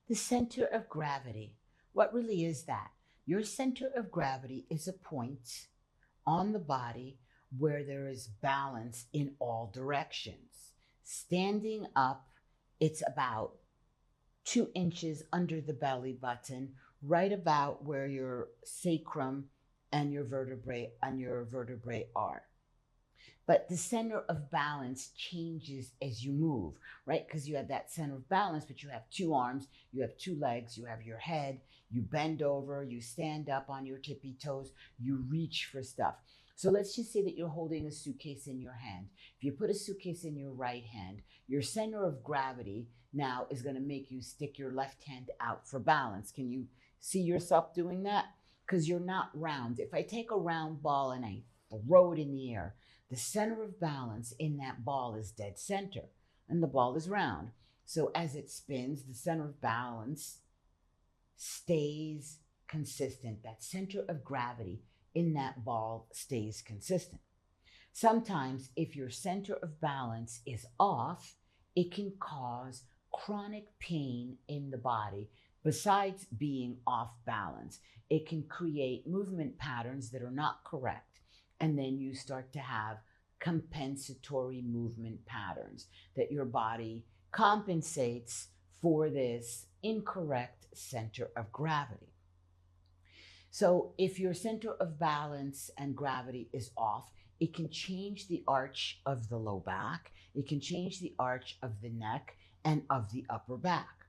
The center of gravity. What really is that? Your center of gravity is a point on the body where there is balance in all directions. Standing up, it's about 2 inches under the belly button, right about where your sacrum and your vertebrae are. But the center of balance changes as you move, right? Because you have that center of balance, but you have 2 arms, you have 2 legs, you have your head, you bend over, you stand up on your tippy toes, you reach for stuff. So let's just say that you're holding a suitcase in your hand. If you put a suitcase in your right hand, your center of gravity now is going to make you stick your left hand out for balance. Can you see yourself doing that? Because you're not round. If I take a round ball and I throw it in the air, the center of balance in that ball is dead center, and the ball is round. So as it spins, the center of balance stays consistent. That center of gravity in that ball stays consistent. Sometimes, if your center of balance is off, it can cause chronic pain in the body. Besides being off balance, it can create movement patterns that are not correct. And then you start to have compensatory movement patterns that your body compensates for this incorrect center of gravity. So if your center of balance and gravity is off, it can change the arch of the low back, it can change the arch of the neck and of the upper back.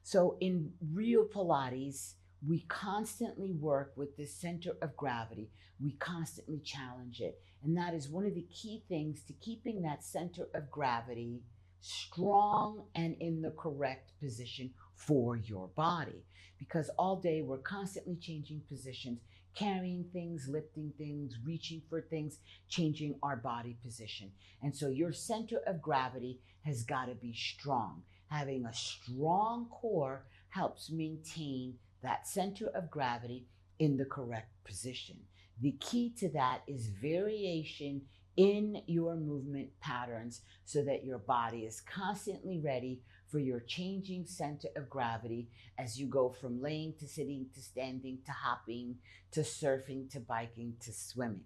So in real Pilates, we constantly work with the center of gravity. We constantly challenge it. And that is one of the key things to keeping that center of gravity strong and in the correct position for your body. Because all day we're constantly changing positions, carrying things, lifting things, reaching for things, changing our body position. And so your center of gravity has got to be strong. Having a strong core helps maintain that center of gravity in the correct position. The key to that is variation in your movement patterns so that your body is constantly ready for your changing center of gravity as you go from laying to sitting to standing to hopping to surfing to biking to swimming.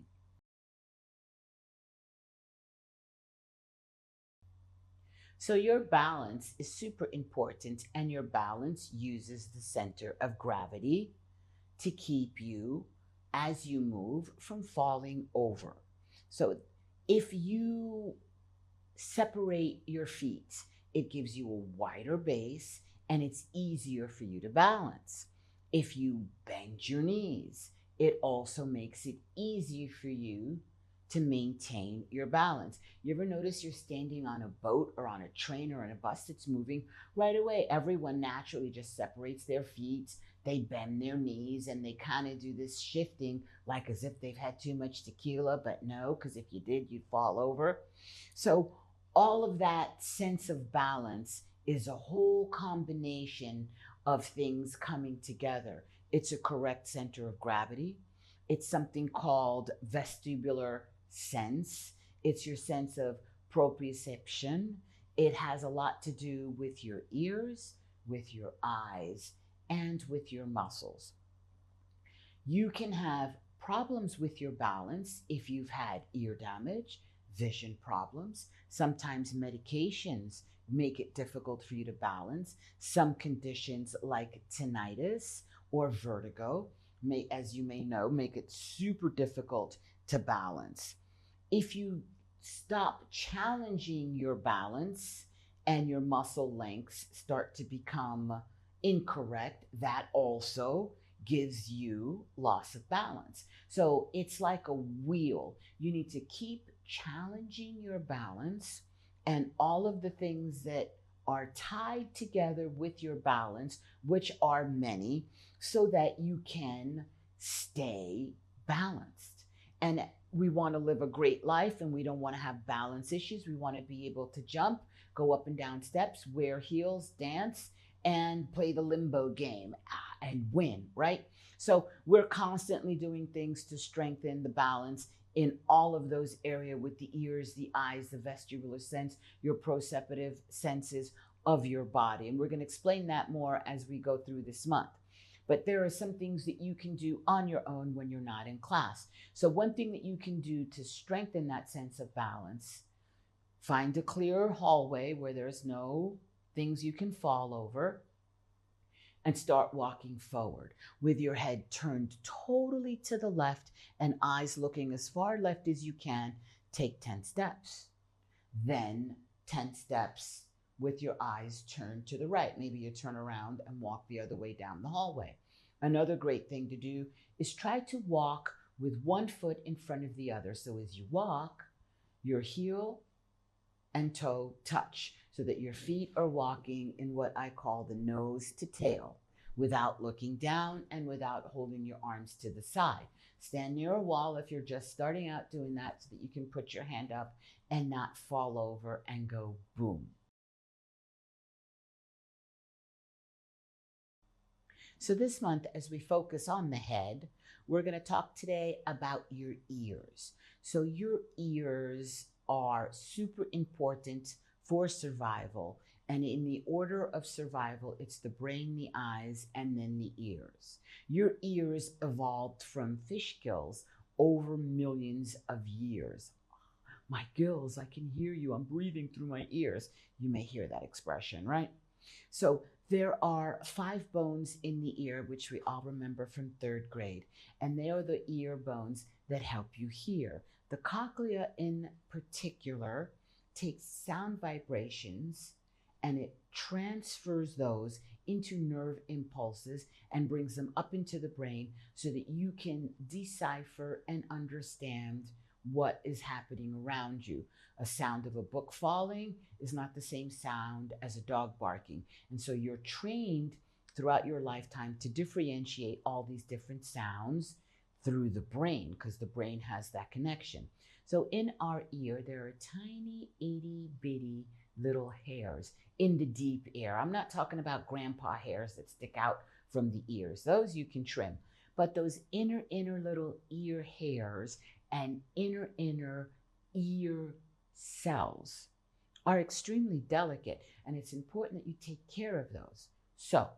So your balance is super important, and your balance uses the center of gravity to keep you, as you move, from falling over. So if you separate your feet, it gives you a wider base and it's easier for you to balance. If you bend your knees, it also makes it easier for you to maintain your balance. You ever notice you're standing on a boat or on a train or on a bus that's moving? Right away, everyone naturally just separates their feet, they bend their knees, and they kind of do this shifting like as if they've had too much tequila, but no, because if you did, you'd fall over. So all of that sense of balance is a whole combination of things coming together. It's a correct center of gravity. It's something called vestibular sense. It's your sense of proprioception. It has a lot to do with your ears, with your eyes, and with your muscles. You can have problems with your balance if you've had ear damage, vision problems. Sometimes medications make it difficult for you to balance. Some conditions like tinnitus or vertigo may, as you may know, make it super difficult to balance. If you stop challenging your balance and your muscle lengths start to become incorrect, that also gives you loss of balance. So it's like a wheel. You need to keep challenging your balance and all of the things that are tied together with your balance, which are many, so that you can stay balanced. And we want to live a great life and we don't want to have balance issues. We want to be able to jump, go up and down steps, wear heels, dance, and play the limbo game and win, right? So we're constantly doing things to strengthen the balance in all of those areas with the ears, the eyes, the vestibular sense, your proprioceptive senses, of your body. And we're going to explain that more as we go through this month. But there are some things that you can do on your own when you're not in class. So one thing that you can do to strengthen that sense of balance, find a clear hallway where there's no things you can fall over, and start walking forward with your head turned totally to the left and eyes looking as far left as you can. Take 10 steps. Then 10 steps with your eyes turned to the right. Maybe you turn around and walk the other way down the hallway. Another great thing to do is try to walk with one foot in front of the other. So as you walk, your heel and toe touch so that your feet are walking in what I call the nose to tail, without looking down and without holding your arms to the side. Stand near a wall if you're just starting out doing that so that you can put your hand up and not fall over and go boom. So this month, as we focus on the head, we're going to talk today about your ears. So your ears are super important for survival. And in the order of survival, it's the brain, the eyes, and then the ears. Your ears evolved from fish gills over millions of years. My gills, I can hear you. I'm breathing through my ears. You may hear that expression, right? So there are 5 bones in the ear, which we all remember from 3rd grade. And they are the ear bones that help you hear. The cochlea in particular takes sound vibrations and it transfers those into nerve impulses and brings them up into the brain so that you can decipher and understand what is happening around you. A sound of a book falling is not the same sound as a dog barking. And so you're trained throughout your lifetime to differentiate all these different sounds through the brain, because the brain has that connection. So in our ear, there are tiny itty bitty little hairs in the deep ear. I'm not talking about grandpa hairs that stick out from the ears. Those you can trim. But those inner little ear hairs and inner ear cells are extremely delicate, and it's important that you take care of those. So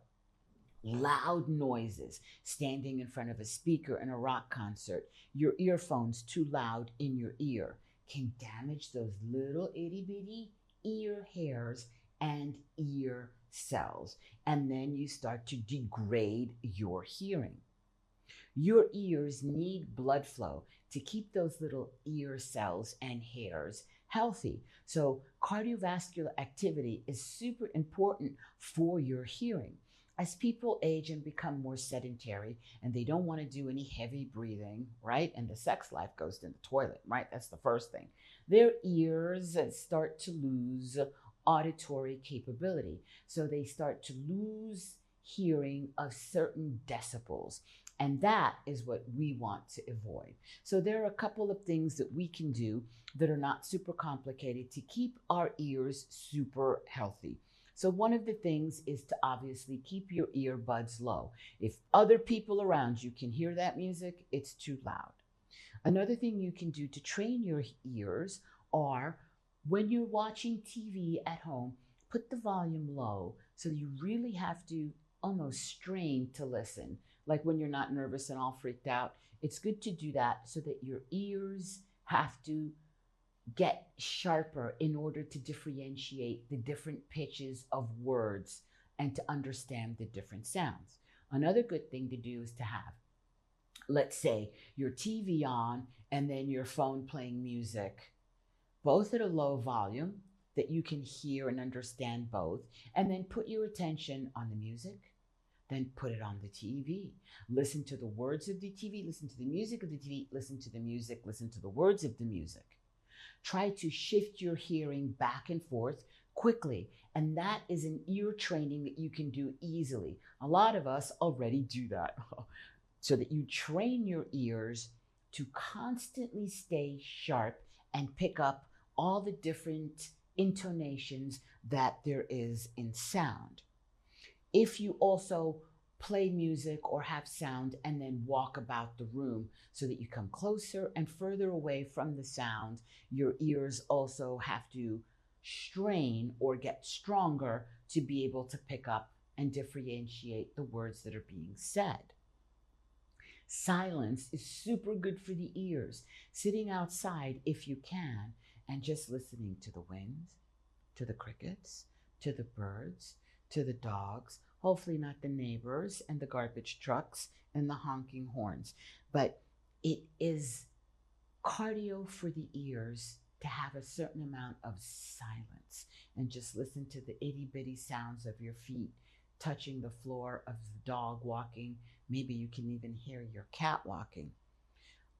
loud noises, standing in front of a speaker in a rock concert, your earphones too loud in your ear, can damage those little itty bitty ear hairs and ear cells. And then you start to degrade your hearing. Your ears need blood flow to keep those little ear cells and hairs healthy. So cardiovascular activity is super important for your hearing. As people age and become more sedentary and they don't want to do any heavy breathing, right? And the sex life goes to the toilet, right? That's the first thing. Their ears start to lose auditory capability. So they start to lose hearing of certain decibels. And that is what we want to avoid. So there are a couple of things that we can do that are not super complicated to keep our ears super healthy. So one of the things is to obviously keep your earbuds low. If other people around you can hear that music, it's too loud. Another thing you can do to train your ears are when you're watching TV at home, put the volume low so you really have to almost strain to listen. Like when you're not nervous and all freaked out, it's good to do that so that your ears have to get sharper in order to differentiate the different pitches of words and to understand the different sounds. Another good thing to do is to have, let's say, your TV on and then your phone playing music, both at a low volume that you can hear and understand both, and then put your attention on the music, then put it on the TV. Listen to the words of the TV, listen to the music of the TV, listen to the music, listen to the words of the music. Try to shift your hearing back and forth quickly. And that is an ear training that you can do easily. A lot of us already do that. So that you train your ears to constantly stay sharp and pick up all the different intonations that there is in sound. If you also play music or have sound and then walk about the room so that you come closer and further away from the sound, your ears also have to strain or get stronger to be able to pick up and differentiate the words that are being said. Silence is super good for the ears. Sitting outside, if you can, and just listening to the wind, to the crickets, to the birds, to the dogs, hopefully not the neighbors and the garbage trucks and the honking horns. But it is cardio for the ears to have a certain amount of silence and just listen to the itty bitty sounds of your feet touching the floor, of the dog walking. Maybe you can even hear your cat walking.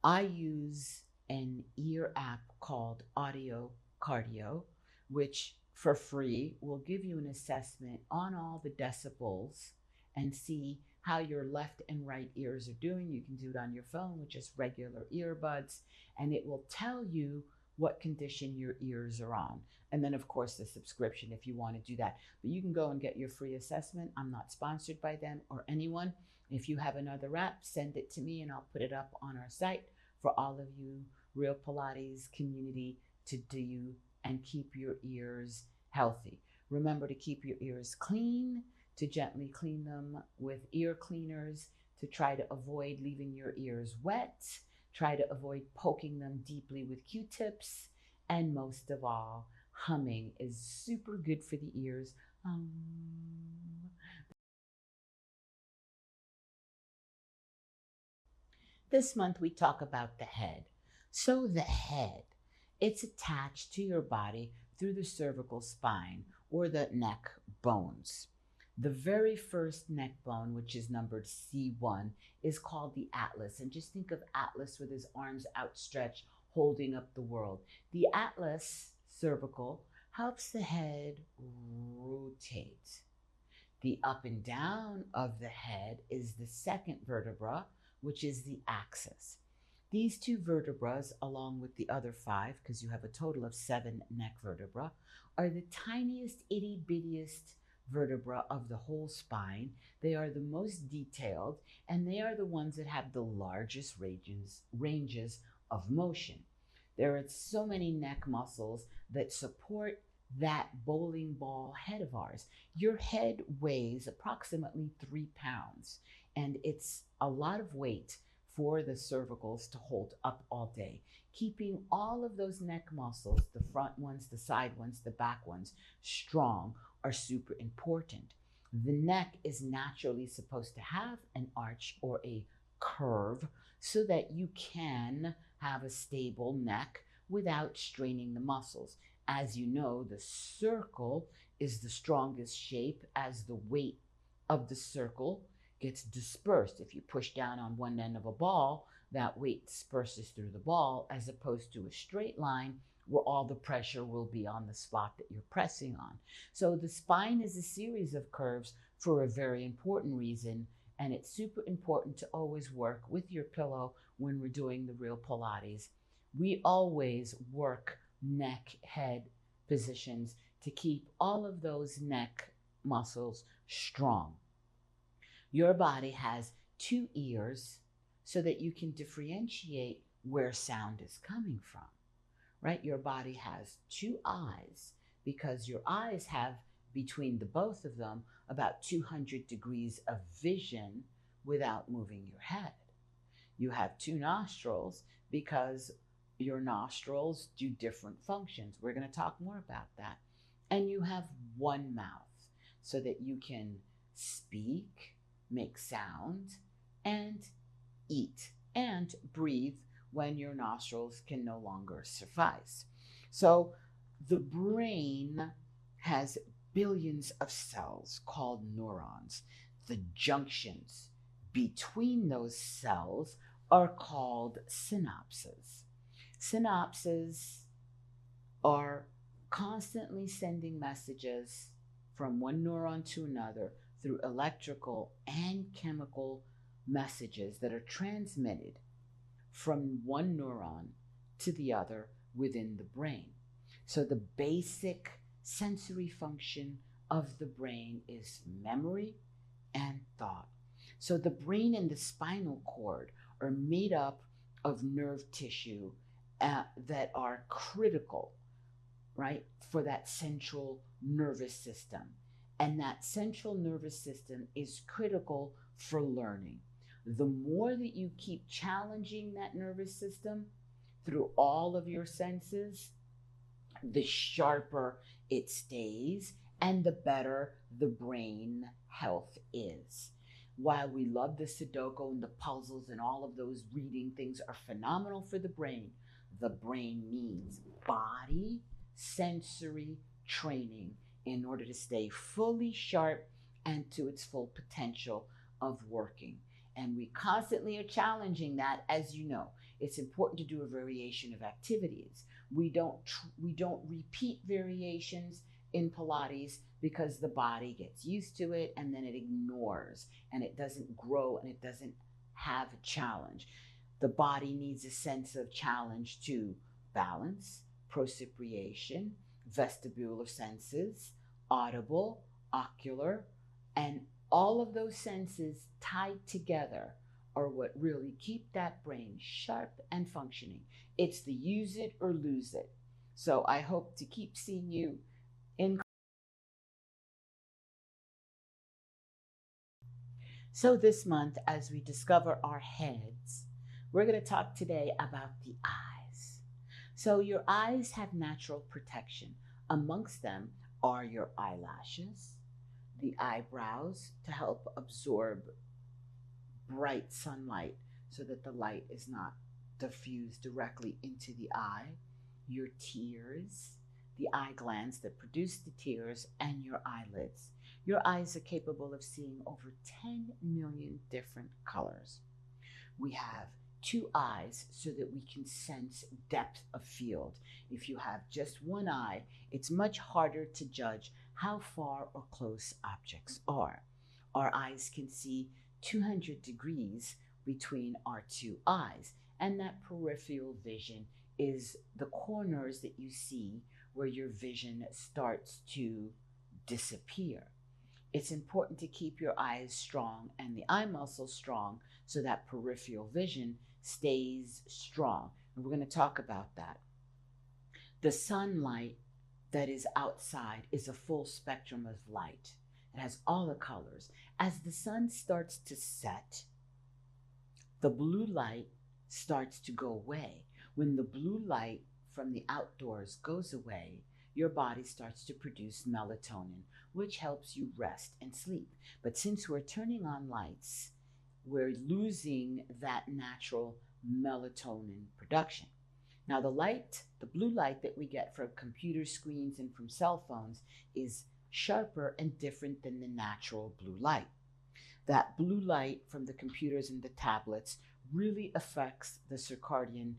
I use an ear app called Audio Cardio, which for free will give you an assessment on all the decibels and see how your left and right ears are doing. You can do it on your phone with just regular earbuds, and it will tell you what condition your ears are on. And then, of course, the subscription if you want to do that. But you can go and get your free assessment. I'm not sponsored by them or anyone. If you have another app, send it to me and I'll put it up on our site for all of you Real Pilates community to do and keep your ears healthy. Remember to keep your ears clean, to gently clean them with ear cleaners, to try to avoid leaving your ears wet, try to avoid poking them deeply with Q-tips, and most of all, humming is super good for the ears. This month we talk about the head. So the head, it's attached to your body through the cervical spine or the neck bones. The very first neck bone, which is numbered C1, is called the atlas. And just think of Atlas with his arms outstretched, holding up the world. The atlas cervical helps the head rotate. The up and down of the head is the second vertebra, which is the axis. These two vertebrae, along with the other 5, because you have a total of 7 neck vertebrae, are the tiniest, itty bittiest vertebra of the whole spine. They are the most detailed, and they are the ones that have the largest ranges of motion. There are so many neck muscles that support that bowling ball head of ours. Your head weighs approximately 3 pounds, and it's a lot of weight for the cervicals to hold up all day. Keeping all of those neck muscles, the front ones, the side ones, the back ones, strong are super important. The neck is naturally supposed to have an arch or a curve so that you can have a stable neck without straining the muscles. As you know, the circle is the strongest shape as the weight of the circle gets dispersed. If you push down on one end of a ball, that weight disperses through the ball, as opposed to a straight line where all the pressure will be on the spot that you're pressing on. So the spine is a series of curves for a very important reason, and it's super important to always work with your pillow when we're doing the real Pilates. We always work neck, head positions to keep all of those neck muscles strong. Your body has 2 ears so that you can differentiate where sound is coming from, right? Your body has 2 eyes because your eyes have, between the both of them, about 200 degrees of vision without moving your head. You have 2 nostrils because your nostrils do different functions. We're going to talk more about that. And you have 1 mouth so that you can speak, make sound, and eat and breathe when your nostrils can no longer suffice. So the brain has billions of cells called neurons. The junctions between those cells are called synapses. Synapses are constantly sending messages from one neuron to another through electrical and chemical messages that are transmitted from one neuron to the other within the brain. So the basic sensory function of the brain is memory and thought. So the brain and the spinal cord are made up of nerve tissue that are critical, right, for that central nervous system. And that central nervous system is critical for learning. The more that you keep challenging that nervous system through all of your senses, the sharper it stays and the better the brain health is. While we love the Sudoku and the puzzles and all of those reading things are phenomenal for the brain needs body sensory training in order to stay fully sharp and to its full potential of working. And we constantly are challenging that, as you know. It's important to do a variation of activities. We don't repeat variations in Pilates because the body gets used to it and then it ignores and it doesn't grow and it doesn't have a challenge. The body needs a sense of challenge to balance, proprioception, vestibular senses, audible, ocular, and all of those senses tied together are what really keep that brain sharp and functioning. It's the use it or lose it. So I hope to keep seeing you in. So this month, as we discover our heads, we're going to talk today about the eyes. So your eyes have natural protection. Amongst them are your eyelashes, the eyebrows to help absorb bright sunlight so that the light is not diffused directly into the eye, your tears, the eye glands that produce the tears, and your eyelids. Your eyes are capable of seeing over 10 million different colors. We have two eyes so that we can sense depth of field. If you have just one eye, it's much harder to judge how far or close objects are. Our eyes can see 200 degrees between our two eyes, and that peripheral vision is the corners that you see where your vision starts to disappear. It's important to keep your eyes strong and the eye muscles strong so that peripheral vision stays strong. And we're going to talk about that. The sunlight that is outside is a full spectrum of light. It has all the colors. As the sun starts to set, the blue light starts to go away. When the blue light from the outdoors goes away, your body starts to produce melatonin, which helps you rest and sleep. But since we're turning on lights, we're losing that natural melatonin production. Now, the blue light that we get from computer screens and from cell phones is sharper and different than the natural blue light. That blue light from the computers and the tablets really affects the circadian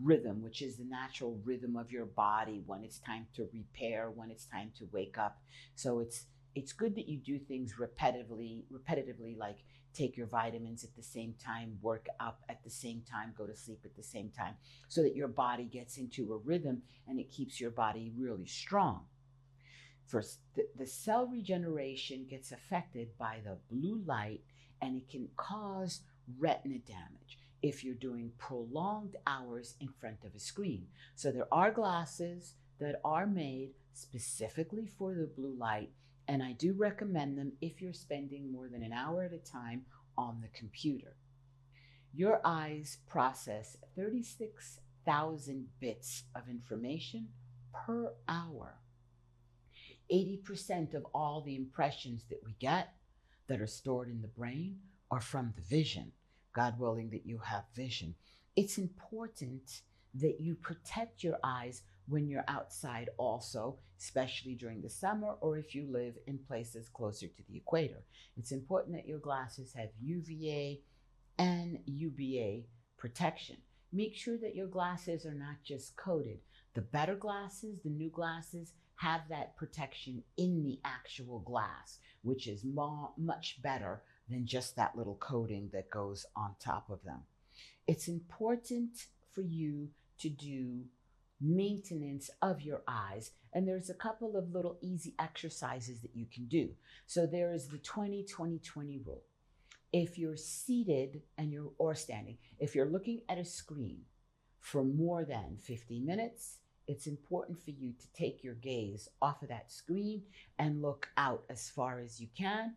rhythm, which is the natural rhythm of your body when it's time to repair, when it's time to wake up. So it's good that you do things repetitively, like take your vitamins at the same time, work up at the same time, go to sleep at the same time, so that your body gets into a rhythm and it keeps your body really strong. First, the cell regeneration gets affected by the blue light, and it can cause retina damage if you're doing prolonged hours in front of a screen. So there are glasses that are made specifically for the blue light, and I do recommend them if you're spending more than an hour at a time on the computer. Your eyes process 36,000 bits of information per hour. 80% of all the impressions that we get that are stored in the brain are from the vision. God willing that you have vision. It's important that you protect your eyes when you're outside also, especially during the summer or if you live in places closer to the equator. It's important that your glasses have UVA and UVA protection. Make sure that your glasses are not just coated. The better glasses, the new glasses, have that protection in the actual glass, which is much better than just that little coating that goes on top of them. It's important for you to do maintenance of your eyes, and there's a couple of little easy exercises that you can do. So there is the 20-20-20 rule. If you're seated or standing, if you're looking at a screen for more than 50 minutes, it's important for you to take your gaze off of that screen and look out as far as you can,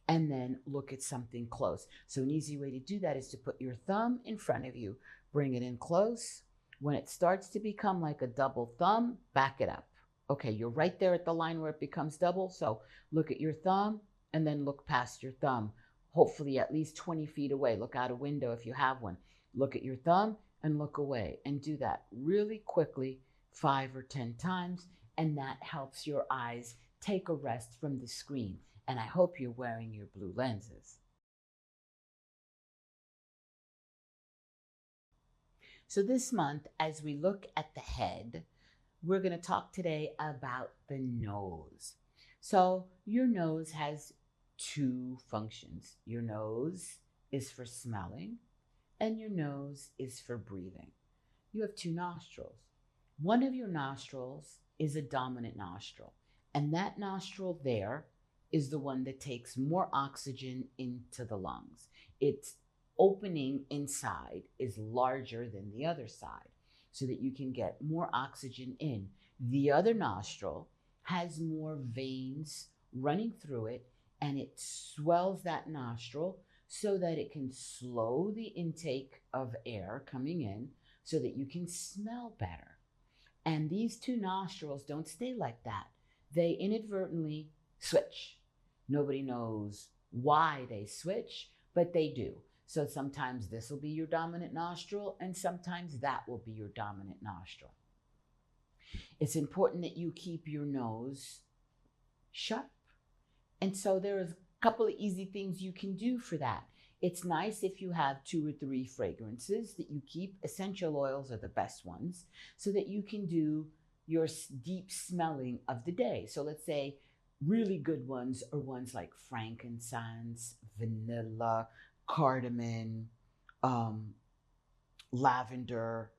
and then look at something close. So an easy way to do that is to put your thumb in front of you, bring it in close. When it starts to become like a double thumb, back it up. Okay, you're right there at the line where it becomes double. So look at your thumb and then look past your thumb, hopefully at least 20 feet away. Look out a window if you have one. Look at your thumb and look away, and do that really quickly 5 or 10 times. And that helps your eyes take a rest from the screen. And I hope you're wearing your blue lenses. So this month, as we look at the head, we're going to talk today about the nose. So your nose has two functions. Your nose is for smelling, and your nose is for breathing. You have two nostrils. One of your nostrils is a dominant nostril, and that nostril there is the one that takes more oxygen into the lungs. Its opening inside is larger than the other side so that you can get more oxygen in. The other nostril has more veins running through it, and it swells that nostril so that it can slow the intake of air coming in so that you can smell better. And these two nostrils don't stay like that. They inadvertently switch. Nobody knows why they switch, but they do. So sometimes this will be your dominant nostril, and sometimes that will be your dominant nostril. It's important that you keep your nose sharp. And so there is a couple of easy things you can do for that. It's nice if you have 2 or 3 fragrances that you keep. Essential oils are the best ones, so that you can do your deep smelling of the day. So let's say really good ones are ones like frankincense, vanilla, cardamom, lavender.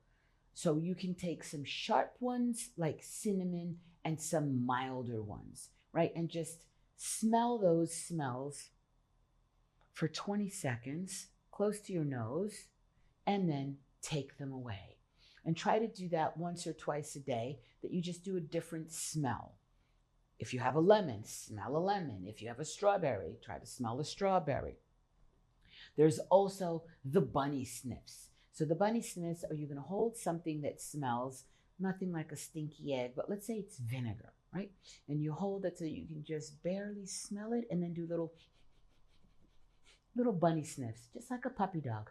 So you can take some sharp ones like cinnamon and some milder ones, right? And just smell those smells for 20 seconds close to your nose, and then take them away. And try to do that once or twice a day, that you just do a different smell. If you have a lemon, smell a lemon. If you have a strawberry, try to smell a strawberry. There's also the bunny sniffs. So the bunny sniffs are, you're going to hold something that smells nothing like a stinky egg, but let's say it's vinegar, right? And you hold it so you can just barely smell it, and then do little bunny sniffs, just like a puppy dog,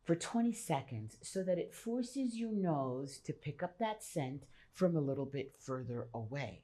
for 20 seconds, so that it forces your nose to pick up that scent from a little bit further away.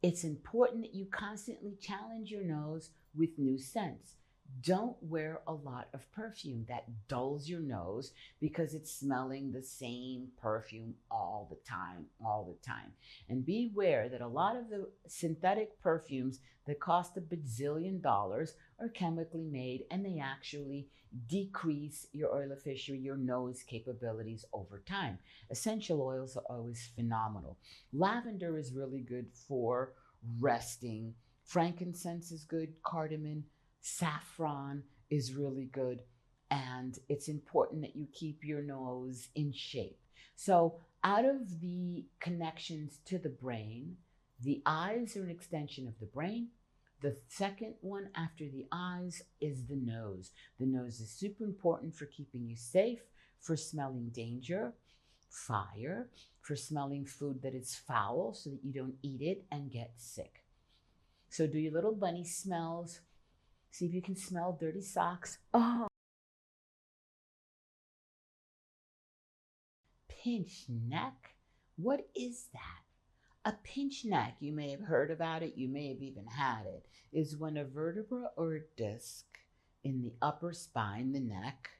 It's important that you constantly challenge your nose with new scents. Don't wear a lot of perfume. That dulls your nose because it's smelling the same perfume all the time. And beware that a lot of the synthetic perfumes that cost a bazillion dollars are chemically made, and they actually decrease your olfactory, your nose capabilities over time. Essential oils are always phenomenal. Lavender is really good for resting. Frankincense is good. Cardamom, saffron is really good. And it's important that you keep your nose in shape. So out of the connections to the brain, the eyes are an extension of the brain. The second one after the eyes is the nose. The nose is super important for keeping you safe, for smelling danger, fire, for smelling food that is foul so that you don't eat it and get sick. So do your little bunny smells. See if you can smell dirty socks. Oh, pinch neck. What is that? A pinch neck, you may have heard about it, you may have even had it, is when a vertebra or a disc in the upper spine, the neck,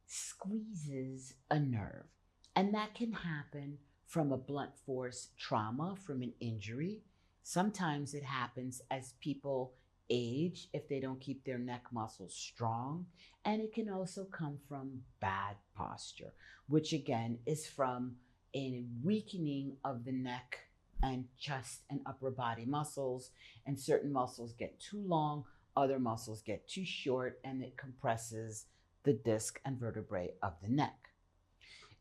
squeezes a nerve. And that can happen from a blunt force trauma, from an injury. Sometimes it happens as people age, if they don't keep their neck muscles strong. And it can also come from bad posture, which again is from a weakening of the neck and chest and upper body muscles. And certain muscles get too long, other muscles get too short, and it compresses the disc and vertebrae of the neck.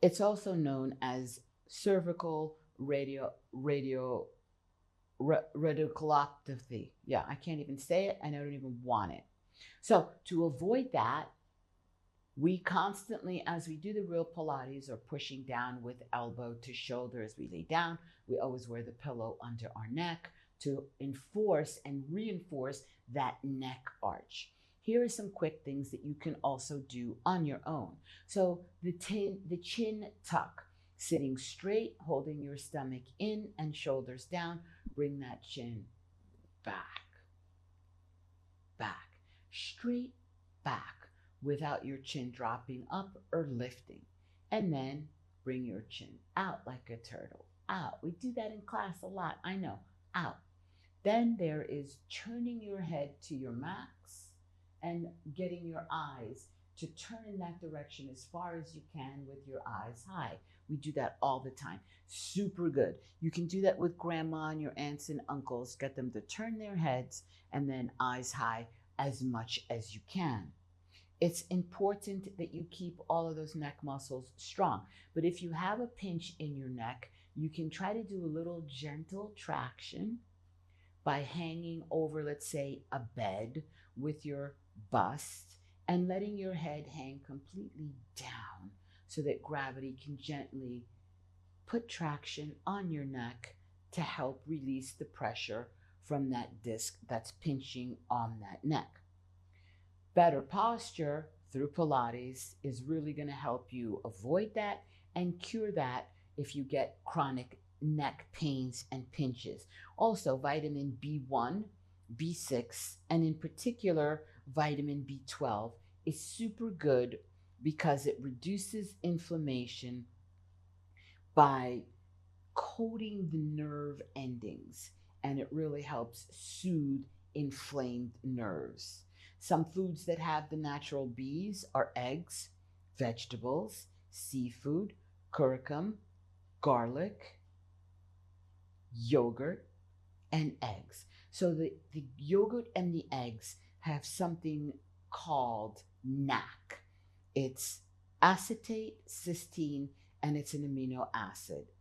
It's also known as cervical radiculopathy. Yeah, I can't even say it, and I don't even want it. So to avoid that, we constantly, as we do the real Pilates, are pushing down with elbow to shoulder as we lay down. We always wear the pillow under our neck to enforce and reinforce that neck arch. Here are some quick things that you can also do on your own. So the chin tuck, sitting straight, holding your stomach in and shoulders down. Bring that chin back, back, straight back, without your chin dropping up or lifting. And then bring your chin out like a turtle. Out. We do that in class a lot, I know. Out. Then there is turning your head to your max and getting your eyes to turn in that direction as far as you can with your eyes high. We do that all the time. Super good. You can do that with grandma and your aunts and uncles. Get them to turn their heads and then eyes high as much as you can. It's important that you keep all of those neck muscles strong. But if you have a pinch in your neck, you can try to do a little gentle traction by hanging over, let's say, a bed with your bust and letting your head hang completely down so that gravity can gently put traction on your neck to help release the pressure from that disc that's pinching on that neck. Better posture through Pilates is really going to help you avoid that and cure that if you get chronic neck pains and pinches. Also, vitamin B1, B6, and in particular, vitamin B12 is super good because it reduces inflammation by coating the nerve endings, and it really helps soothe inflamed nerves. Some foods that have the natural Bs are eggs, vegetables, seafood, curcum, garlic, yogurt, and eggs. So the yogurt and the eggs have something called NAC. It's acetate, cysteine, and it's an amino acid.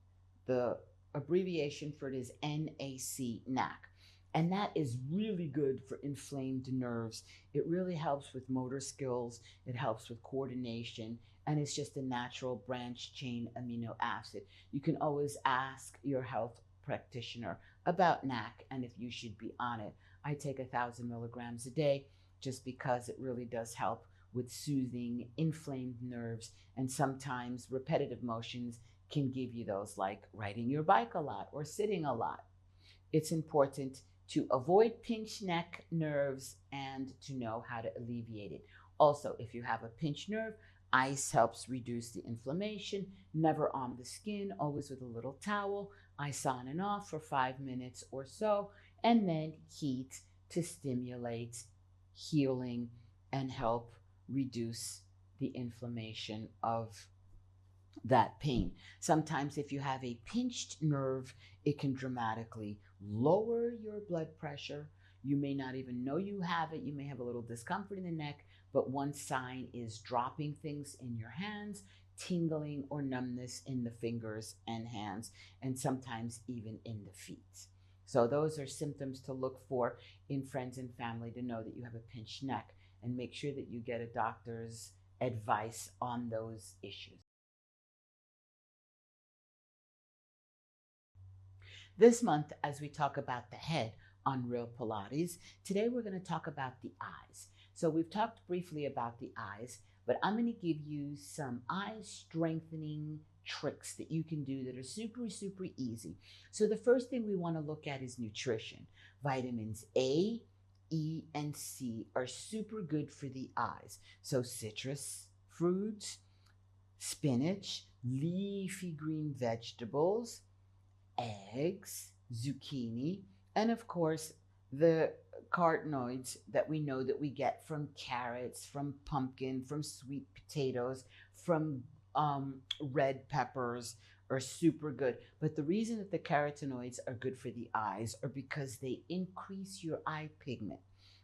The abbreviation for it is NAC, NAC. And that is really good for inflamed nerves. It really helps with motor skills. It helps with coordination. And it's just a natural branch chain amino acid. You can always ask your health practitioner about NAC and if you should be on it. I take 1,000 milligrams a day just because it really does help with soothing inflamed nerves. And sometimes repetitive motions can give you those, like riding your bike a lot or sitting a lot. It's important to avoid pinched neck nerves and to know how to alleviate it. Also, if you have a pinched nerve, ice helps reduce the inflammation. Never on the skin, always with a little towel. Ice on and off for 5 minutes or so, and then heat to stimulate healing and help reduce the inflammation of that pain. Sometimes if you have a pinched nerve, it can dramatically lower your blood pressure. You may not even know you have it. You may have a little discomfort in the neck, but one sign is dropping things in your hands, tingling or numbness in the fingers and hands, and sometimes even in the feet. So those are symptoms to look for in friends and family to know that you have a pinched neck, and make sure that you get a doctor's advice on those issues. This month, as we talk about the head on Real Pilates, today we're going to talk about the eyes. So we've talked briefly about the eyes, but I'm going to give you some eye strengthening tricks that you can do that are super, super easy. So the first thing we want to look at is nutrition. Vitamins A, E, and C are super good for the eyes. So citrus fruits, spinach, leafy green vegetables, eggs, zucchini, and of course the carotenoids that we know that we get from carrots, from pumpkin, from sweet potatoes, from red peppers are super good. But the reason that the carotenoids are good for the eyes are because they increase your eye pigment,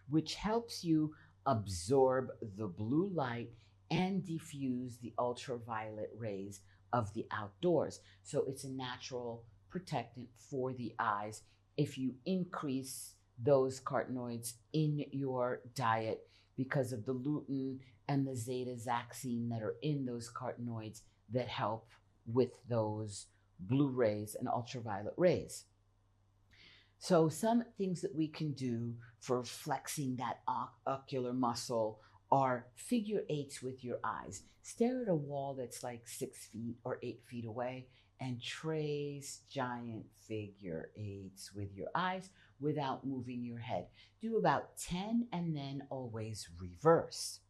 which helps you absorb the blue light and diffuse the ultraviolet rays of the outdoors. So it's a natural protectant for the eyes if you increase those carotenoids in your diet because of the lutein and the zeta-zaxine that are in those carotenoids that help with those blue rays and ultraviolet rays. So some things that we can do for flexing that ocular muscle are figure eights with your eyes. Stare at a wall that's like 6 feet or 8 feet away and trace giant figure eights with your eyes without moving your head. Do about 10 and then always reverse.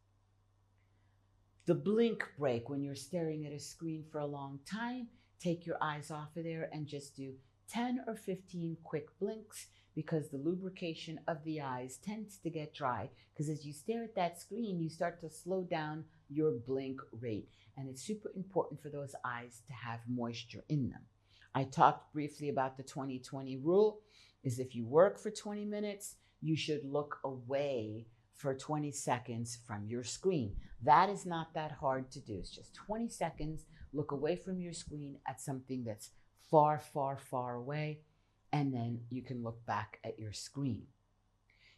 The blink break, when you're staring at a screen for a long time, take your eyes off of there and just do 10 or 15 quick blinks, because the lubrication of the eyes tends to get dry, because as you stare at that screen, you start to slow down your blink rate. And it's super important for those eyes to have moisture in them. I talked briefly about the 20-20 rule, is if you work for 20 minutes, you should look away for 20 seconds from your screen. That is not that hard to do. It's just 20 seconds, look away from your screen at something that's far, far, far away, and then you can look back at your screen.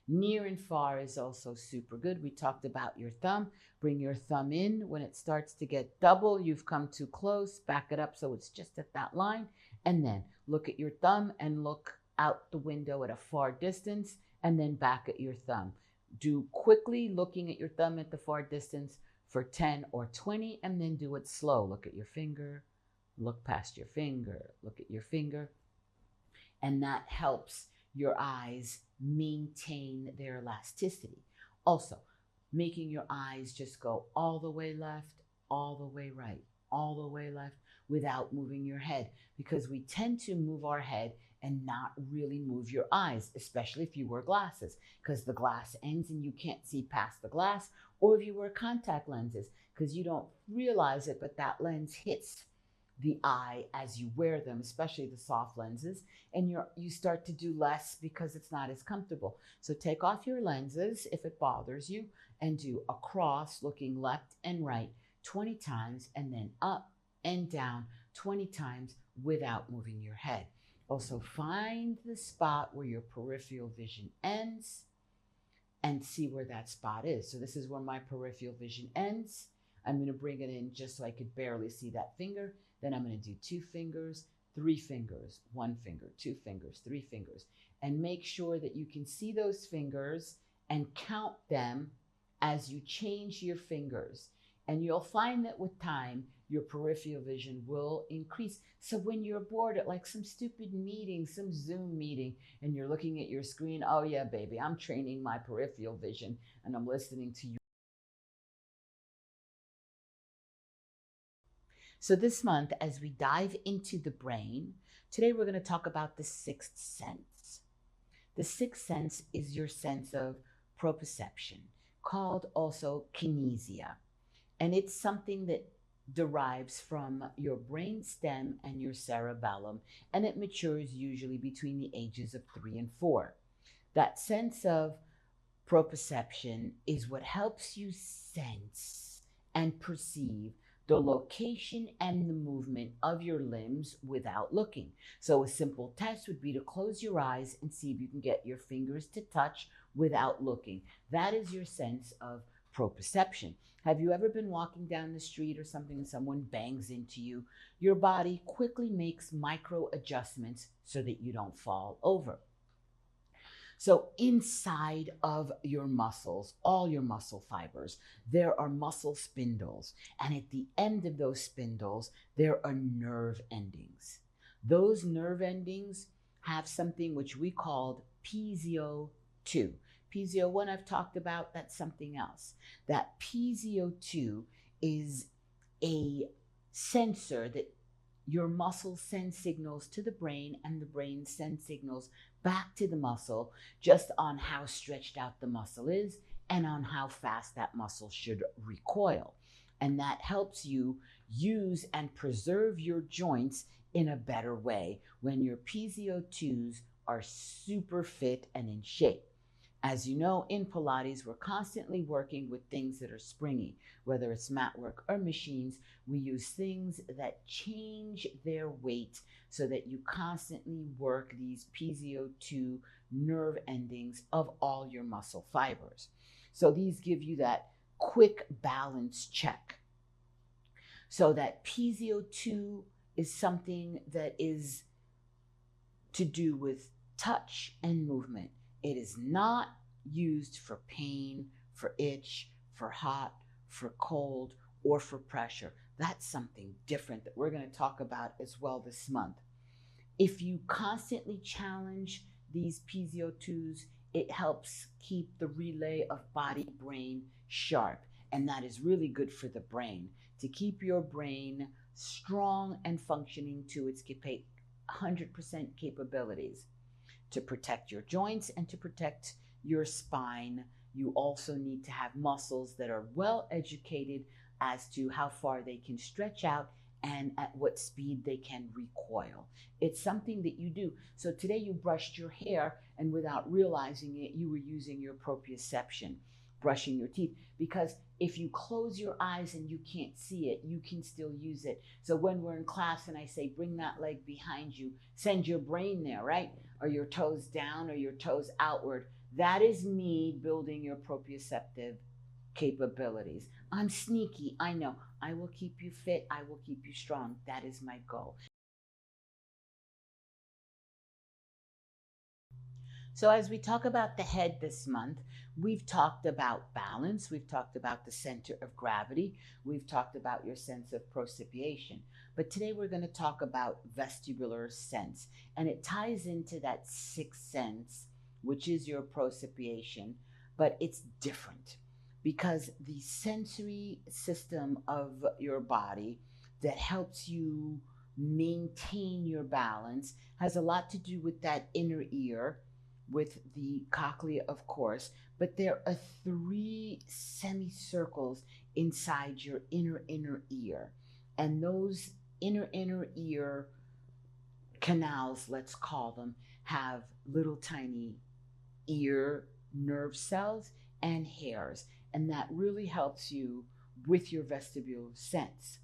Near and far is also super good. We talked about your thumb. Bring your thumb in. When it starts to get double, you've come too close, back it up so it's just at that line, and then look at your thumb and look out the window at a far distance, and then back at your thumb. Do quickly looking at your thumb at the far distance for 10 or 20, and then do it slow. Look at your finger, look past your finger, look at your finger. And that helps your eyes maintain their elasticity. Also, making your eyes just go all the way left, all the way right, all the way left without moving your head, because we tend to move our head and not really move your eyes, especially if you wear glasses, because the glass ends and you can't see past the glass, or if you wear contact lenses, because you don't realize it, but that lens hits the eye as you wear them, especially the soft lenses, and you start to do less because it's not as comfortable. So take off your lenses if it bothers you and do a cross looking left and right 20 times, and then up and down 20 times without moving your head. Also, find the spot where your peripheral vision ends and see where that spot is. So this is where my peripheral vision ends. I'm going to bring it in just so I could barely see that finger. Then I'm going to do 2 fingers, 3 fingers, 1 finger, 2 fingers, 3 fingers, and make sure that you can see those fingers and count them as you change your fingers. And you'll find that with time, your peripheral vision will increase. So when you're bored at like some stupid meeting, some Zoom meeting, and you're looking at your screen, oh yeah, baby, I'm training my peripheral vision and I'm listening to you. So this month, as we dive into the brain, today we're going to talk about the sixth sense. The sixth sense is your sense of proprioception, called also kinesia. And it's something that derives from your brain stem and your cerebellum, and it matures usually between the ages of 3 and 4. That sense of proprioception is what helps you sense and perceive the location and the movement of your limbs without looking. So a simple test would be to close your eyes and see if you can get your fingers to touch without looking. That is your sense of proprioception. Have you ever been walking down the street or something and someone bangs into you? Your body quickly makes micro adjustments so that you don't fall over. So inside of your muscles, all your muscle fibers, there are muscle spindles. And at the end of those spindles, there are nerve endings. Those nerve endings have something which we called PZO2. PZO1 I've talked about, that's something else. That PZO2 is a sensor that your muscles send signals to the brain, and the brain sends signals back to the muscle just on how stretched out the muscle is and on how fast that muscle should recoil. And that helps you use and preserve your joints in a better way when your PZO2s are super fit and in shape. As you know, in Pilates, we're constantly working with things that are springy, whether it's mat work or machines. We use things that change their weight so that you constantly work these PZO2 nerve endings of all your muscle fibers. So these give you that quick balance check. So that PZO2 is something that is to do with touch and movement. It is not used for pain, for itch, for hot, for cold, or for pressure. That's something different that we're going to talk about as well this month. If you constantly challenge these PZO2s, it helps keep the relay of body brain sharp. And that is really good for the brain, to keep your brain strong and functioning to its 100% capabilities. To protect your joints and to protect your spine, you also need to have muscles that are well educated as to how far they can stretch out and at what speed they can recoil. It's something that you do. So today you brushed your hair, and without realizing it, you were using your proprioception, brushing your teeth, because if you close your eyes and you can't see it, you can still use it. So when we're in class and I say, bring that leg behind you, send your brain there, right? Or your toes down or your toes outward. That is me building your proprioceptive capabilities. I'm sneaky, I know. I will keep you fit. I will keep you strong. That is my goal. So as we talk about the head this month, we've talked about balance, we've talked about the center of gravity, we've talked about your sense of proprioception. But today we're going to talk about vestibular sense, and it ties into that sixth sense, which is your proprioception, but it's different because the sensory system of your body that helps you maintain your balance has a lot to do with that inner ear, with the cochlea, of course, but there are three semicircles inside your inner ear. And those inner ear canals, let's call them, have little tiny ear nerve cells and hairs. And that really helps you with your vestibular sense.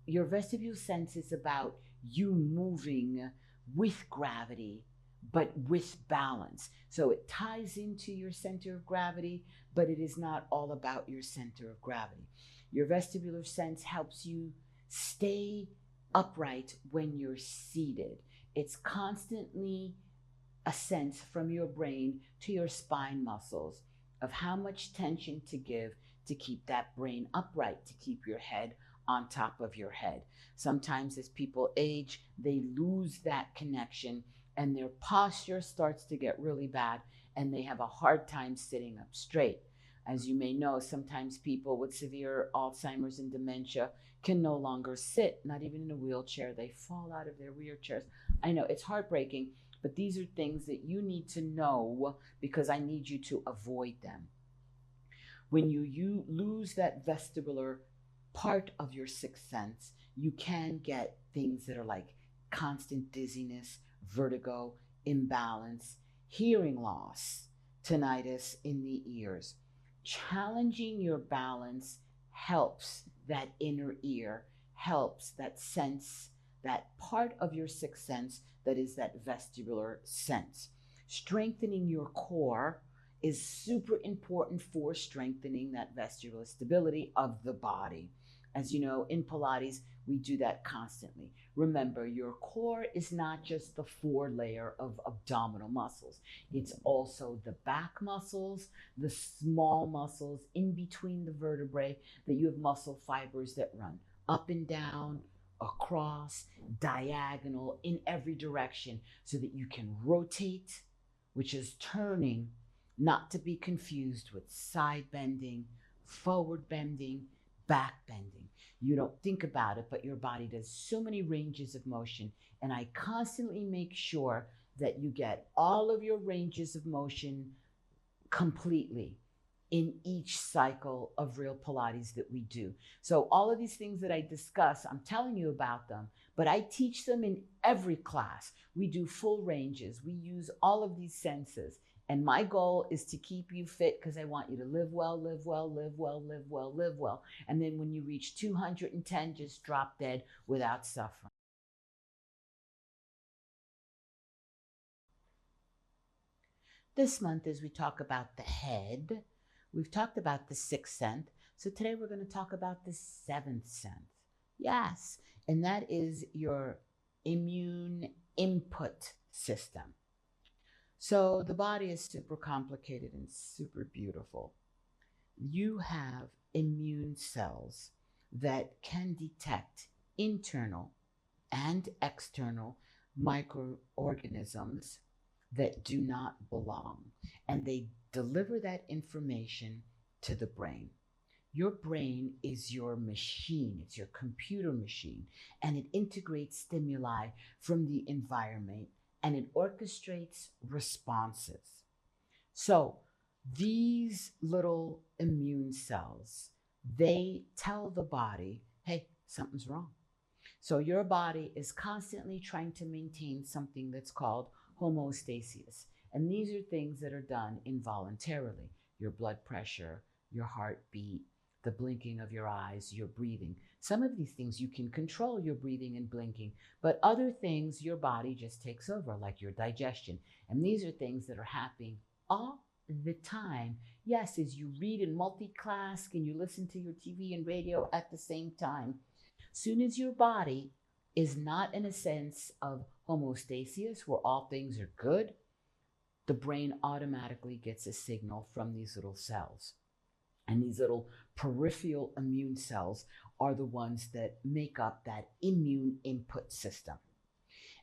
Your vestibular sense is about you moving with gravity, but with balance. So it ties into your center of gravity, but it is not all about your center of gravity. Your vestibular sense helps you stay upright when you're seated. It's constantly a sense from your brain to your spine muscles of how much tension to give to keep that brain upright, to keep your head on top of your head. Sometimes as people age, they lose that connection and their posture starts to get really bad and they have a hard time sitting up straight. As you may know, sometimes people with severe Alzheimer's and dementia can no longer sit, not even in a wheelchair. They fall out of their wheelchairs. I know it's heartbreaking, but these are things that you need to know because I need you to avoid them. When you lose that vestibular part of your sixth sense, you can get things that are like constant dizziness, vertigo, imbalance, hearing loss, tinnitus in the ears. Challenging your balance helps that inner ear, helps that sense, that part of your sixth sense that is that vestibular sense. Strengthening your core is super important for strengthening that vestibular stability of the body. As you know, in Pilates, we do that constantly. Remember, your core is not just the 4-layer of abdominal muscles. It's also the back muscles, the small muscles in between the vertebrae, that you have muscle fibers that run up and down, across, diagonal, in every direction, so that you can rotate, which is turning, not to be confused with side bending, forward bending, back bending. You don't think about it, but your body does so many ranges of motion. And I constantly make sure that you get all of your ranges of motion completely in each cycle of real Pilates that we do. So all of these things that I discuss, I'm telling you about them, but I teach them in every class. We do full ranges. We use all of these senses. And my goal is to keep you fit because I want you to live well, live well, live well, live well, live well. And then when you reach 210, just drop dead without suffering. This month, as we talk about the head, we've talked about the sixth sense. So today we're going to talk about the seventh sense. Yes, and that is your immune input system. So the body is super complicated and super beautiful. You have immune cells that can detect internal and external microorganisms that do not belong, and they deliver that information to the brain. Your brain is your machine, it's your computer machine, and it integrates stimuli from the environment and it orchestrates responses. So these little immune cells, they tell the body, hey, something's wrong. So your body is constantly trying to maintain something that's called homeostasis. And these are things that are done involuntarily. Your blood pressure, your heartbeat, the blinking of your eyes, your breathing. Some of these things you can control your breathing and blinking, but other things your body just takes over, like your digestion. And these are things that are happening all the time. Yes, as you read and multi-class and you listen to your TV and radio at the same time. Soon as your body is not in a sense of homeostasis, where all things are good, the brain automatically gets a signal from these little cells. And these little peripheral immune cells are the ones that make up that immune input system.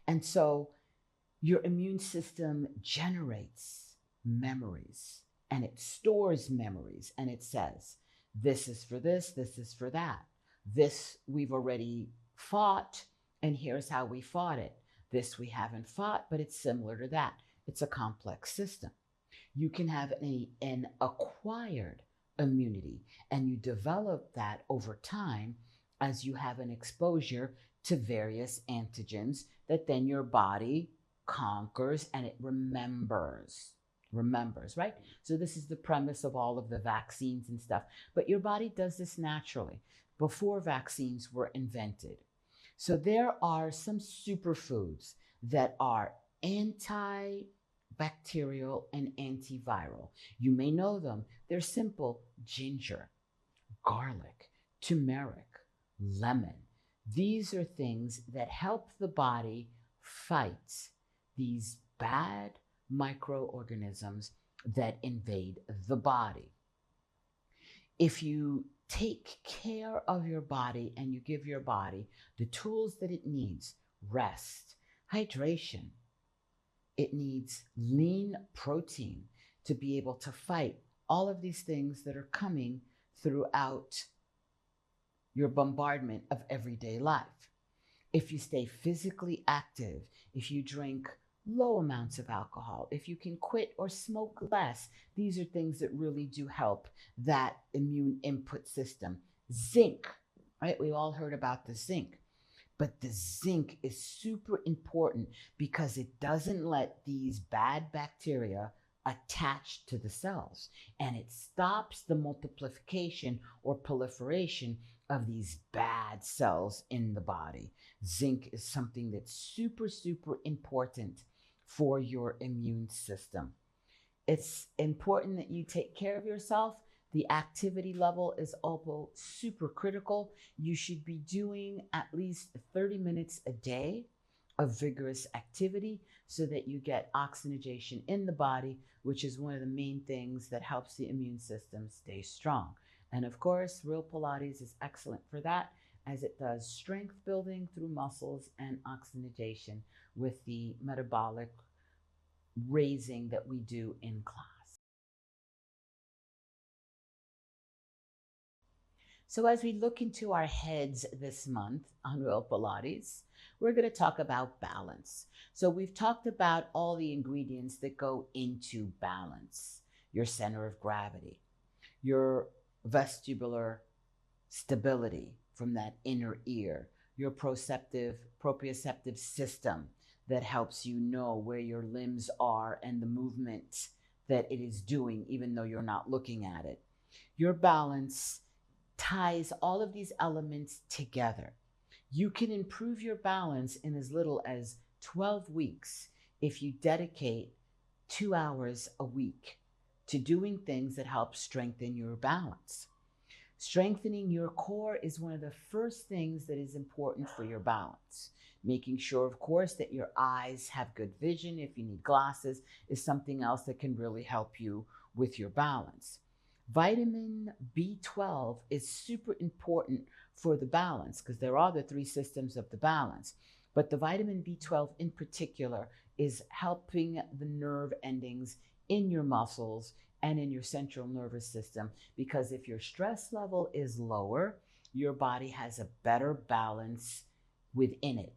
And so your immune system generates memories and it stores memories and it says, this is for this is for that. This we've already fought, and here's how we fought it. This we haven't fought, but it's similar to that. It's a complex system. You can have an acquired immunity, and you develop that over time as you have an exposure to various antigens that then your body conquers and it remembers, right? So this is the premise of all of the vaccines and stuff. But your body does this naturally before vaccines were invented. So there are some superfoods that are antibacterial and antiviral. You may know them. They're simple: ginger, garlic, turmeric, lemon. These are things that help the body fight these bad microorganisms that invade the body. If you take care of your body and you give your body the tools that it needs: rest, hydration, it needs lean protein to be able to fight all of these things that are coming throughout your bombardment of everyday life. If you stay physically active, if you drink low amounts of alcohol, if you can quit or smoke less, these are things that really do help that immune input system. Zinc, right? We all heard about the zinc, but the zinc is super important because it doesn't let these bad bacteria attach to the cells, and it stops the multiplication or proliferation of these bad cells in the body. Zinc is something that's super, super important for your immune system. It's important that you take care of yourself. The activity level is also super critical. You should be doing at least 30 minutes a day of vigorous activity so that you get oxygenation in the body, which is one of the main things that helps the immune system stay strong. And of course, real Pilates is excellent for that, as it does strength building through muscles and oxygenation with the metabolic raising that we do in class. So as we look into our heads this month on Real Pilates, we're going to talk about balance. So we've talked about all the ingredients that go into balance: your center of gravity, your vestibular stability from that inner ear, your proprioceptive system that helps you know where your limbs are and the movement that it is doing, even though you're not looking at it. Your balance ties all of these elements together. You can improve your balance in as little as 12 weeks if you dedicate 2 hours a week to doing things that help strengthen your balance. Strengthening your core is one of the first things that is important for your balance. Making sure, of course, that your eyes have good vision, if you need glasses, is something else that can really help you with your balance. Vitamin B12 is super important for the balance because there are the three systems of the balance. But the vitamin B12 in particular is helping the nerve endings in your muscles and in your central nervous system, because if your stress level is lower, your body has a better balance within it,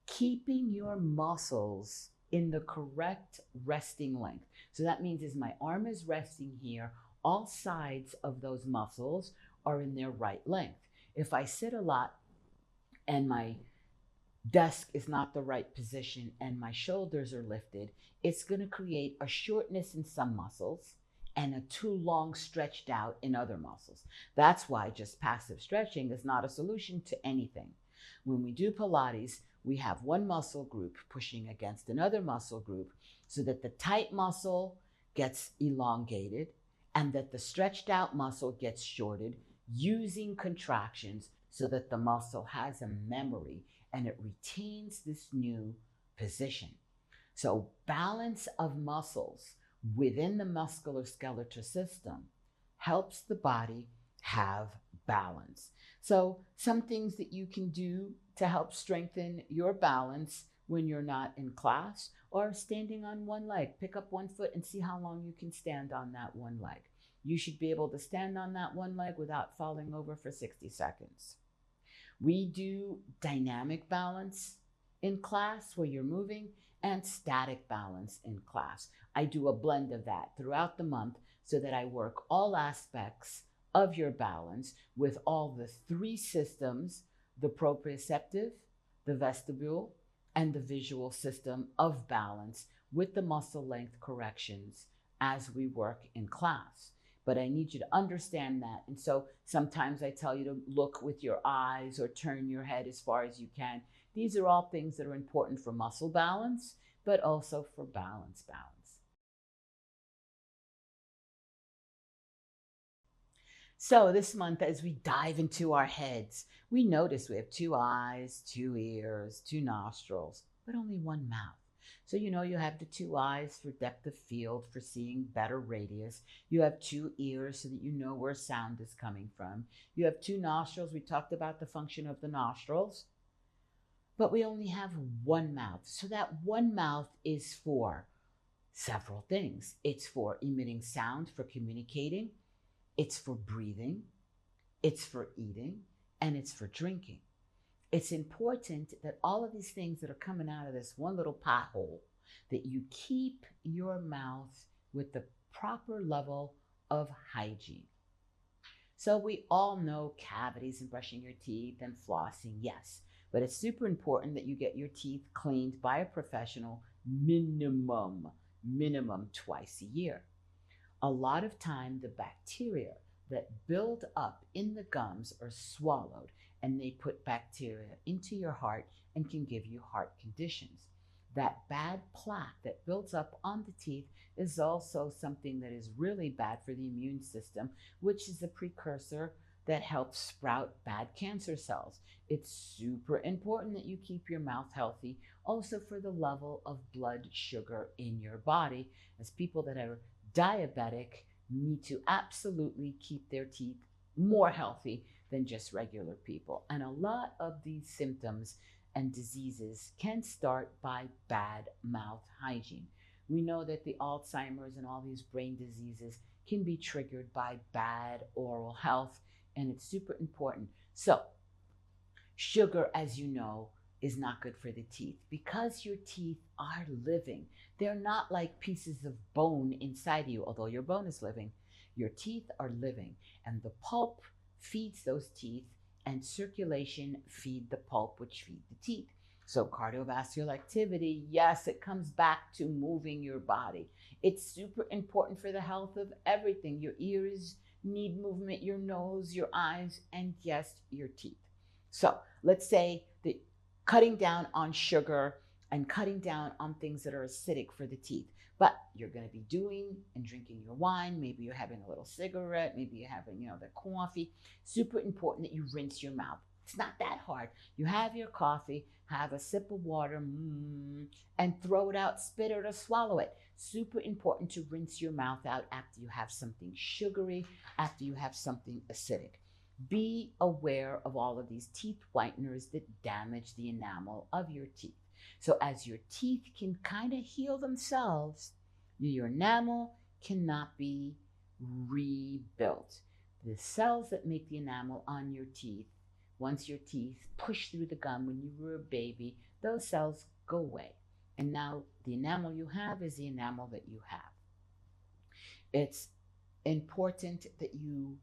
keeping your muscles in the correct resting length. So that means as my arm is resting here, all sides of those muscles are in their right length. If I sit a lot and my desk is not the right position and my shoulders are lifted, it's going to create a shortness in some muscles and a too long stretched out in other muscles. That's why just passive stretching is not a solution to anything. When we do Pilates, we have one muscle group pushing against another muscle group so that the tight muscle gets elongated and that the stretched out muscle gets shorted using contractions so that the muscle has a memory and it retains this new position. So balance of muscles within the musculoskeletal system helps the body have balance. So some things that you can do to help strengthen your balance when you're not in class are standing on one leg. Pick up one foot and see how long you can stand on that one leg. You should be able to stand on that one leg without falling over for 60 seconds. We do dynamic balance in class where you're moving and static balance in class. I do a blend of that throughout the month so that I work all aspects of your balance with all the three systems, the proprioceptive, the vestibule, and the visual system of balance with the muscle length corrections as we work in class. But I need you to understand that. And so sometimes I tell you to look with your eyes or turn your head as far as you can. These are all things that are important for muscle balance, but also for balance. So this month, as we dive into our heads, we notice we have two eyes, two ears, two nostrils, but only one mouth. So you have the two eyes for depth of field, for seeing better radius. You have two ears so that you know where sound is coming from. You have two nostrils. We talked about the function of the nostrils. But we only have one mouth. So that one mouth is for several things. It's for emitting sound, for communicating. It's for breathing. It's for eating. And it's for drinking. It's important that all of these things that are coming out of this one little pothole, that you keep your mouth with the proper level of hygiene. So we all know cavities and brushing your teeth and flossing, yes, but it's super important that you get your teeth cleaned by a professional minimum twice a year. A lot of time, the bacteria that build up in the gums are swallowed, and they put bacteria into your heart and can give you heart conditions. That bad plaque that builds up on the teeth is also something that is really bad for the immune system, which is a precursor that helps sprout bad cancer cells. It's super important that you keep your mouth healthy, also for the level of blood sugar in your body, as people that are diabetic need to absolutely keep their teeth more healthy than just regular people. And a lot of these symptoms and diseases can start by bad mouth hygiene. We know that the Alzheimer's and all these brain diseases can be triggered by bad oral health, and it's super important. So, sugar, as you know, is not good for the teeth because your teeth are living. They're not like pieces of bone inside you, although your bone is living. Your teeth are living, and the pulp feeds those teeth, and circulation feed the pulp, which feed the teeth. So cardiovascular activity, yes, it comes back to moving your body. It's super important for the health of everything. Your ears need movement, your nose, your eyes, and yes, your teeth. So let's say that cutting down on sugar and cutting down on things that are acidic for the teeth. But you're going to be doing and drinking your wine. Maybe you're having a little cigarette. Maybe you're having, the coffee. Super important that you rinse your mouth. It's not that hard. You have your coffee, have a sip of water, and throw it out, spit it or swallow it. Super important to rinse your mouth out after you have something sugary, after you have something acidic. Be aware of all of these teeth whiteners that damage the enamel of your teeth. So as your teeth can kind of heal themselves, your enamel cannot be rebuilt. The cells that make the enamel on your teeth, once your teeth push through the gum when you were a baby, those cells go away. And now the enamel you have is the enamel that you have. It's important that you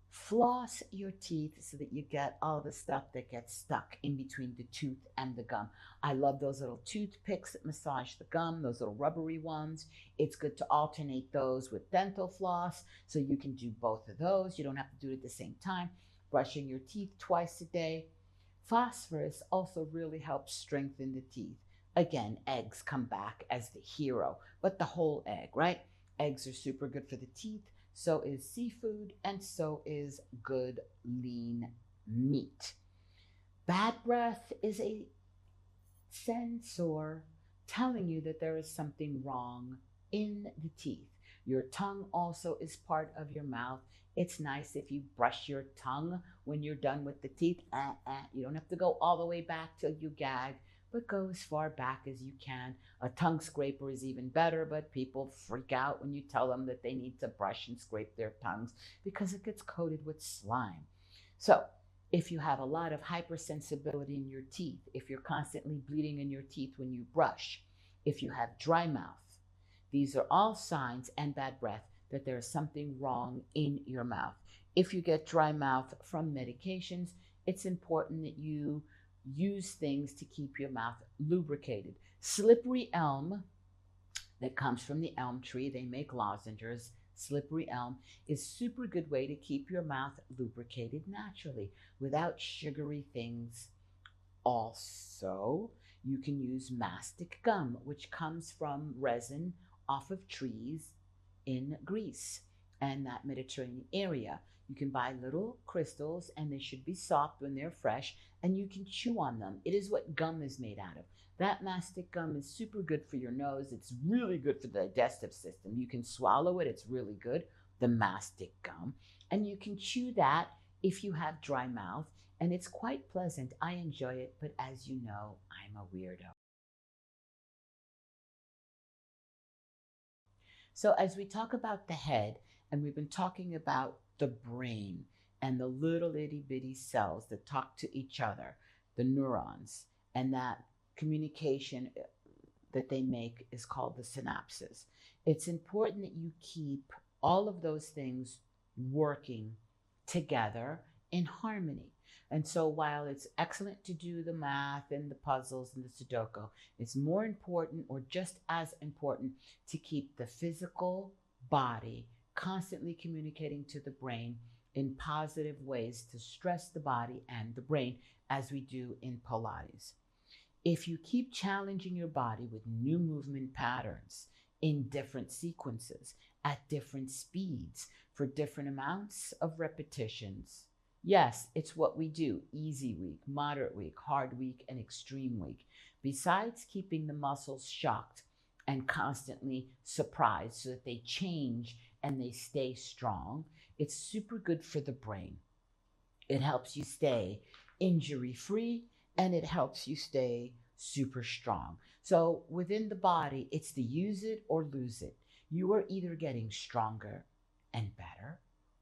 floss your teeth so that you get all the stuff that gets stuck in between the tooth and the gum. I love those little toothpicks that massage the gum, those little rubbery ones. It's good to alternate those with dental floss so you can do both of those. You don't have to do it at the same time. Brushing your teeth twice a day. Phosphorus also really helps strengthen the teeth. Again, eggs come back as the hero, but the whole egg, right? Eggs are super good for the teeth. So is seafood, and so is good lean meat. Bad breath is a sensor telling you that there is something wrong in the teeth. Your tongue also is part of your mouth. It's nice if you brush your tongue when you're done with the teeth. You don't have to go all the way back till you gag, but go as far back as you can. A tongue scraper is even better, but people freak out when you tell them that they need to brush and scrape their tongues because it gets coated with slime. So if you have a lot of hypersensibility in your teeth, if you're constantly bleeding in your teeth when you brush, if you have dry mouth, these are all signs, and bad breath, that there's something wrong in your mouth. If you get dry mouth from medications, it's important that you use things to keep your mouth lubricated. Slippery elm, that comes from the elm tree, they make lozenges. Slippery elm is super good way to keep your mouth lubricated naturally without sugary things. Also, you can use mastic gum, which comes from resin off of trees in Greece and that Mediterranean area. You can buy little crystals and they should be soft when they're fresh, and you can chew on them. It is what gum is made out of. That mastic gum is super good for your nose. It's really good for the digestive system. You can swallow it, it's really good, the mastic gum. And you can chew that if you have dry mouth, and it's quite pleasant. I enjoy it, but as you know, I'm a weirdo. So, as we talk about the head, and we've been talking about the brain and the little itty bitty cells that talk to each other, the neurons, and that communication that they make is called the synapses. It's important that you keep all of those things working together in harmony. And so while it's excellent to do the math and the puzzles and the Sudoku, it's more important, or just as important, to keep the physical body constantly communicating to the brain in positive ways to stress the body and the brain, as we do in Pilates. If you keep challenging your body with new movement patterns in different sequences, at different speeds, for different amounts of repetitions, yes, it's what we do: easy week, moderate week, hard week, and extreme week. Besides keeping the muscles shocked and constantly surprised so that they change and they stay strong, it's super good for the brain. It helps you stay injury free, and it helps you stay super strong. So within the body, it's the use it or lose it. You are either getting stronger and better,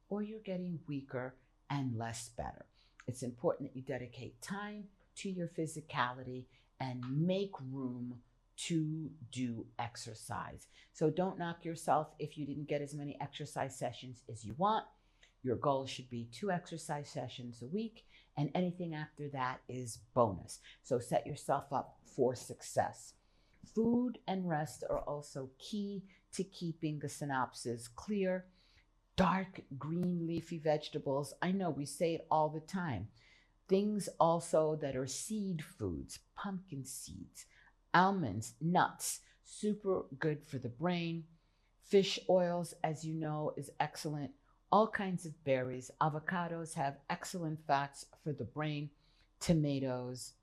or you're getting weaker and less better. It's important that you dedicate time to your physicality and make room to do exercise. So don't knock yourself if you didn't get as many exercise sessions as you want. Your goal should be 2 exercise sessions a week, and anything after that is bonus. So set yourself up for success. Food and rest are also key to keeping the synapses clear. Dark green leafy vegetables, I know we say it all the time. Things also that are seed foods, pumpkin seeds, almonds, nuts, super good for the brain. Fish oils, as you know, is excellent. All kinds of berries. Avocados have excellent fats for the brain. Tomatoes.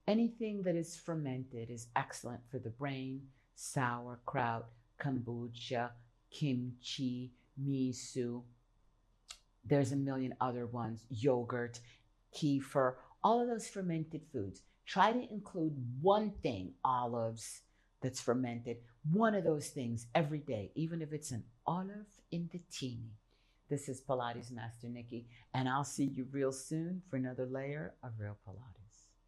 Anything that is fermented is excellent for the brain. Sauerkraut, kombucha, kimchi, miso. There's a million other ones. Yogurt, kefir, all of those fermented foods. Try to include one thing, olives, that's fermented, one of those things every day, even if it's an olive in the teeny. This is Pilates Master Nikki, and I'll see you real soon for another layer of Real Pilates.